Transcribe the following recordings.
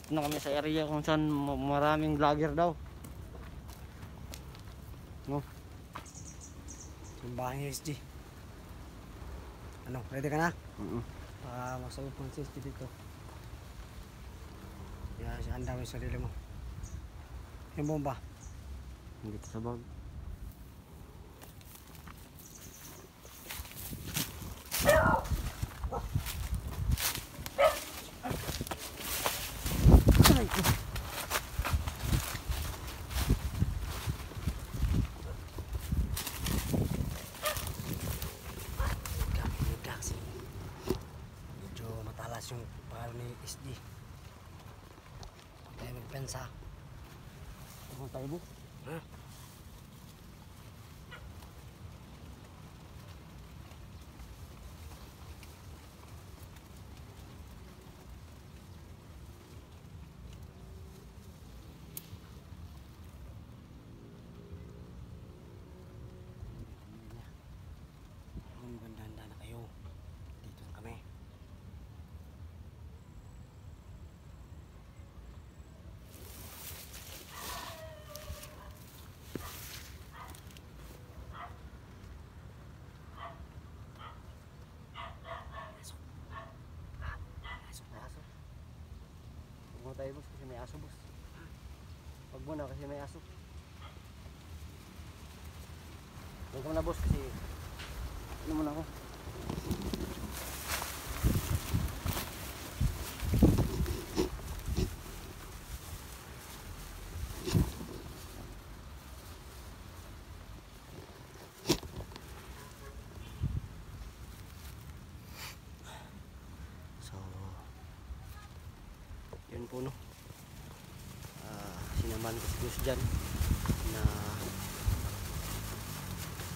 Dito na kami sa area kung saan maraming vlogger daw. No? Yung bahay ni SG. Ano, ready ka na? Magsabot mo si SG dito. Kaya handa mo yung sarili mo. Yung bomba. Dito sa bag. Medyo matalas yung palo ni SG. Tayo magpensa. Ano tayo mo? Ha? Maganda na kayo. Dito na kami. Aso. Huwag mo tayo boss kasi may aso boss. Huwag mo na kasi may aso. Huwag mo na boss kasi ano muna ako. So yun po no. Sinaman ko si Gus dyan na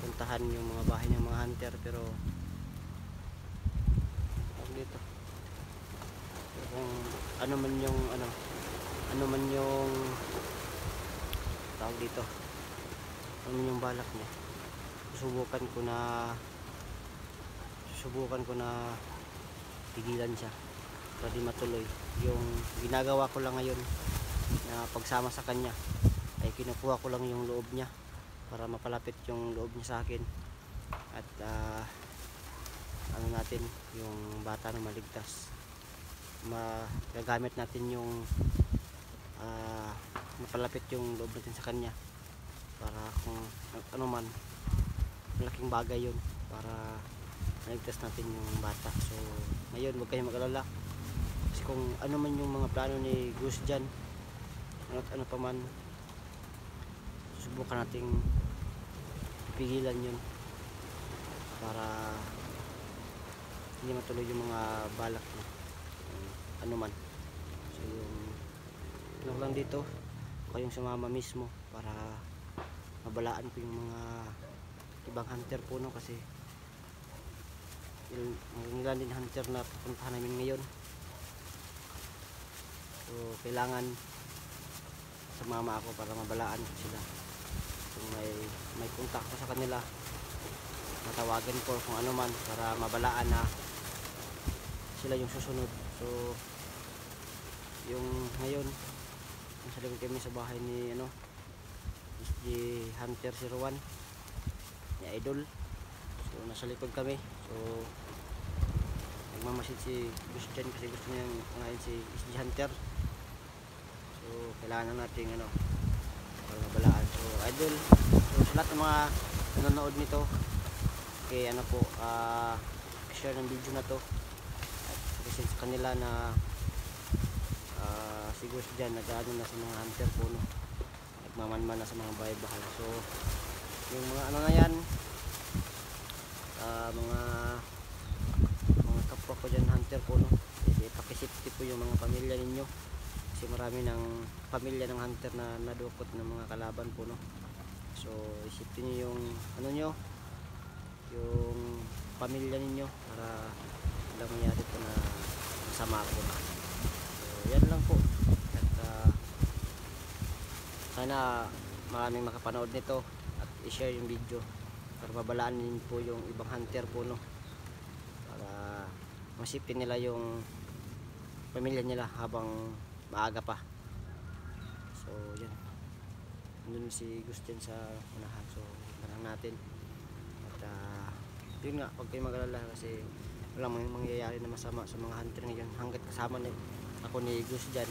puntahan yung mga bahay ng mga hunter, pero dito kung ano man yung tawag dito, ano man yung balak niya, susubukan ko na tigilan siya para di matuloy. Yung ginagawa ko lang ngayon na pagsama sa kanya ay kinukuha ko lang yung loob niya para mapalapit yung loob niya sa akin, at ano natin yung bata na maligtas, magagamit natin yung mapalapit yung loob natin sa kanya para kung ano man, malaking bagay yun para maligtas natin yung bata. So ngayon huwag kayong mag-alala kasi kung ano man yung mga plano ni Gus dyan, ano pa man, susubukan nating pigilan yun para hindi matuloy yung mga balak niya, ano man. So yung ano lang dito, kayong sumama mismo para mabalaan ko yung mga ibang hunter po no, kasi ilan din hunter na pupuntahan namin ngayon. So kailangan sumama ako para mabalaan ko sila. Kung may kontak ko sa kanila, matawagan ko kung ano man para mabalaan na sila yung susunod. So yung ngayon nasa likod kami sa bahay ni SG Hunter 01 ni Idol. So nasa likod kami. So nagmamasid si Gus dyan kasi gusto niyang unahin si SG Hunter. So kailangan natin para mabalaan. So Idol, so sa lahat ng mga nanonood nito, okay, share ng video na to at kasi sa kanila na si Gus dyan nag-ano na sa mga hunter po no, nagmamanman na sa mga bahay-bahay. So yung mga ano na yan, mga kapwa ko dyan hunter po no, pakisipti po yung mga pamilya ninyo kasi marami ng pamilya ng hunter na nadukot ng mga kalaban po no. So isipin nyo yung yung pamilya ninyo para walang mangyari po na masama po. So yan lang po, at sana maraming makapanood nito at i-share yung video para mabalaan din po yung ibang hunter po no, para masipin nila yung pamilya nila habang maaga pa. So yan, nandun si Gus dyan sa unahan, so parang natin. At yun nga, huwag kayong mag-alala kasi walang mangyayari na masama sa mga hunter ngayon hanggat kasama na ako ni Gus dyan.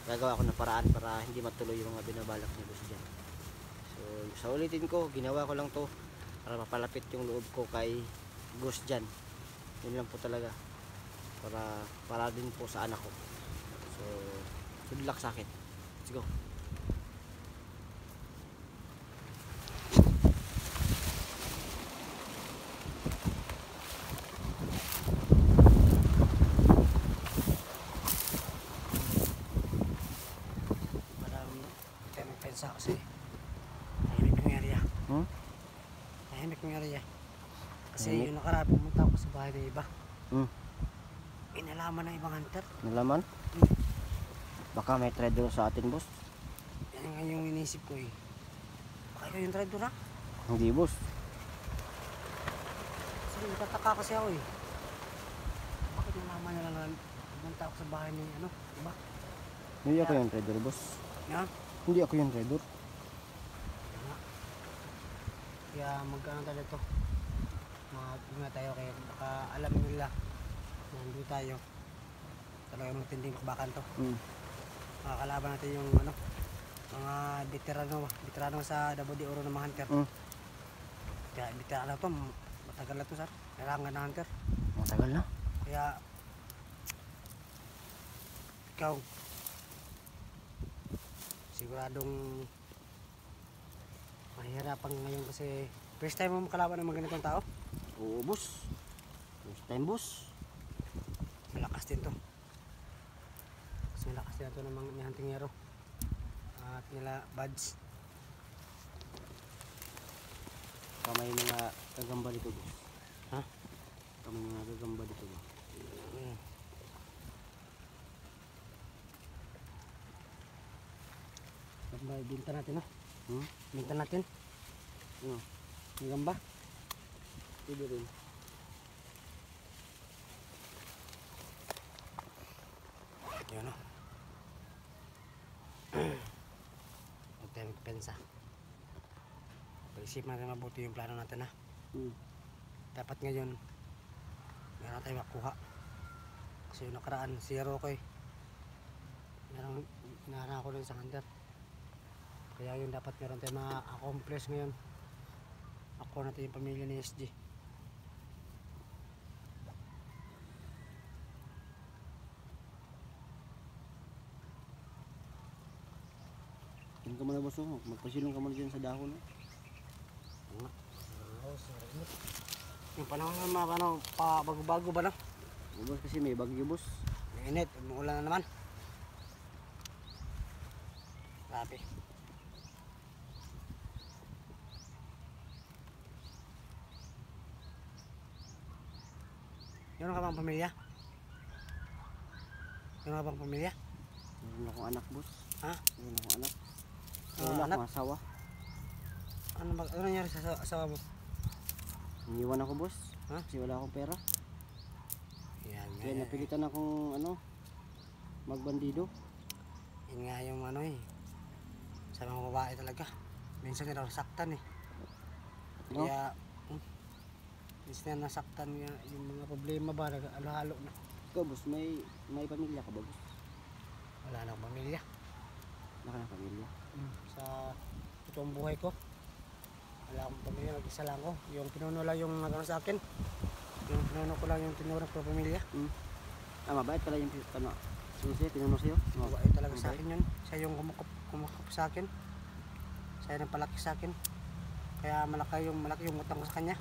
Gagawa ako ng paraan para hindi matuloy yung mga binabalak ni Gus dyan. So sa ulitin ko, ginawa ko lang to para mapalapit yung loob ko kay Gus dyan. Yun lang po talaga, para din po sa anak ko. So good luck sa akin. Let's go. Pensa kasi tahimik ng area. Tahimik ng area. Kasi Tahimik? yung nakaraan pumunta ako sa bahay ng iba. Inalaman ng ibang hunter. Nalaman? Baka may trader sa atin, boss. Yan nga yung inisip ko eh. Baka ikaw yung trader ha? Hindi, boss. Kasi natataka kasi ako eh. Bakit nalaman nila na pumunta ako sa bahay ng iba? Hindi ako yung trader, boss. Ha? Hindi ako yung trader. Kaya magkano tayo ito? Mag-ingat tayo kaya baka alam nila na nandun tayo. Talagang matinding bakbakan to. Makakalaban natin yung mga veterano sa Davao de Oro ng mga hunter. Kaya veterano to, matagal na to sir. Kailangan na hunter. Matagal na. Kaya ikaw siguradong mahihirapan ngayon kasi first time mo makalaban ng mga ganitong tao. Oo, boss. First time, boss. Malakas din to. Kasi malakas din to ng mga huntingero at nila buds. Kamay mga gagamba dito, boss. Ha? Kamay mga gagamba dito, boss. Binta natin binta natin Ano? ang gamba. Pwede rin. Yun Huwag tayong pensa. Pag-isip natin mabuti yung plano natin Dapat ngayon meron tayong makuha. Kasi yung nakaraan zero ko meron inaarang ako dun sa hunter. Kaya yun dapat meron tayong ma-accomplish ngayon. Ako natin yung pamilya ni SG. Tingin ka muna, boss. Magpasilong ka muna dyan sa dahon. Yung panahon naman bago-bago ba Oo, boss, kasi may bagyo, boss. Mainit, umuulan na naman. Grabe. Meron ka bang pamilya? Meron ka bang pamilya? Meron akong anak, boss. Ha? Meron akong anak. Ah, Wala anak? akong asawa. Ano nangyari sa asawa mo? Iniwan ako, boss. Ha? Kasi wala akong pera. Yan nga. Kaya napilitan akong magbandido. Yun nga yung sa mga babae talaga. Minsan nila nasaktan No? Kaya minsan nila nasaktan yung mga problema ba halo-halo na. Ikaw, boss, may pamilya ka ba, boss? Wala na akong pamilya. Wala ka ng pamilya? Sa totoong buhay ko wala akong pamilya, mag-isa lang ko. Yung pinuno lang yung nagano sa akin, yung pinuno ko lang yung tinurang ko pamilya. Mabait pala yung pinuno sa'yo? Mabait talaga sa akin yun. Siya yung kumakap sa akin, siya yung palaki sa akin, kaya malaki yung utang ko sa kanya.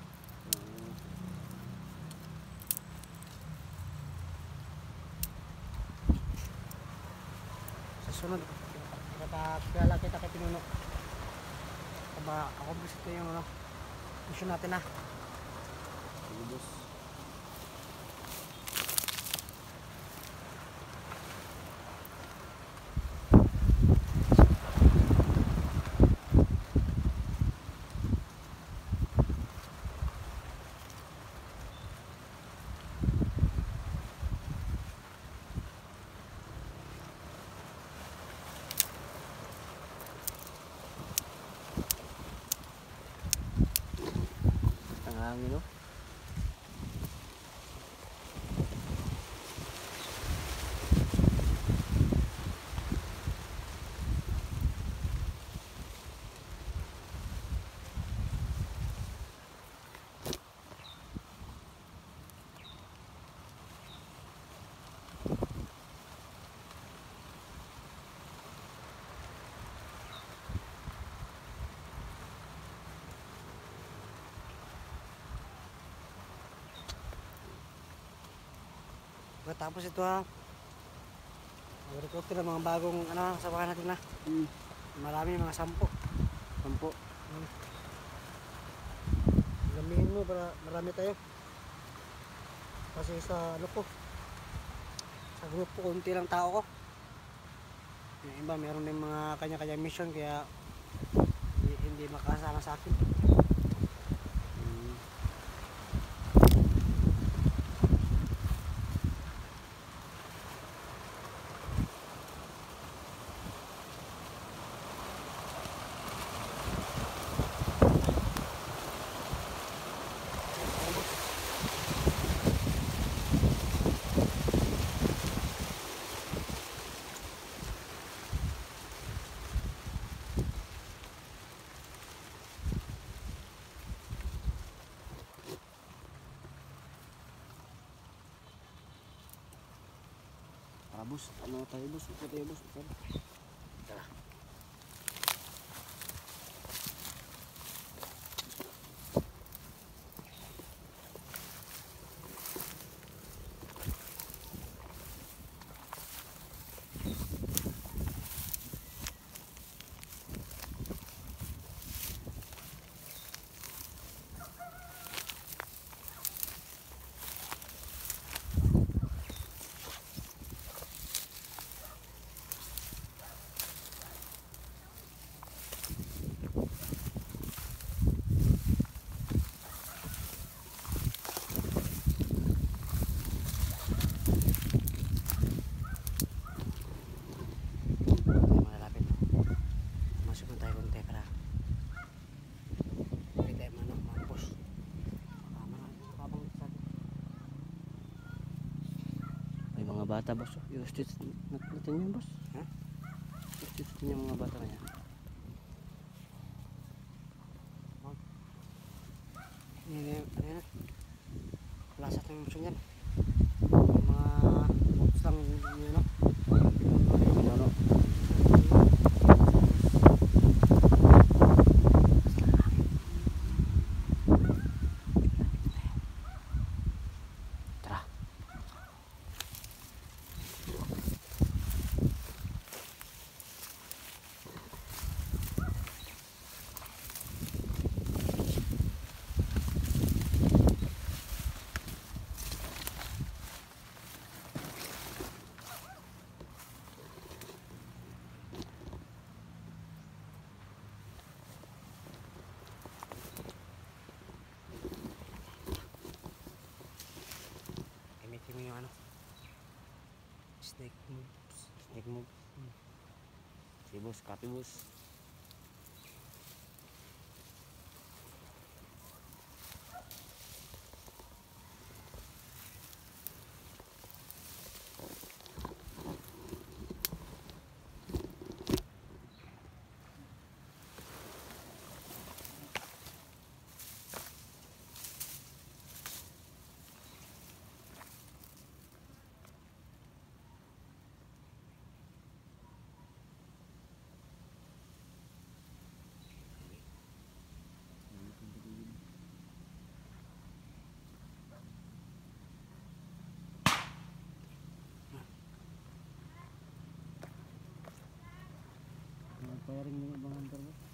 Sa sunod kakilala kita kay pinuno. Ako gusto yung mission natin Sige, boss. hangin, no? Tapos ito ha, mag-recruit na mga bagong samahan natin na. Marami, mga 10. 10. Lamihin mo para marami tayo. Kasi sa sa grupo, kunti lang tao ko. Yung iba meron din mga kanya-kanya mission, kaya hindi makasama sa akin. Tara, boss. Ano tayo, boss? Upo tayo, boss. Tara. Mga bata, boss. I-hostage natin yun, boss. Ha? I-hostage natin yung mga bata na yan. Ayan. Wala sa ating mission yan. Yung mga books lang yun, no? Ano? Yung snake moves. Snake move. Si boss, copy boss. Firing ng ibang hunter, boss.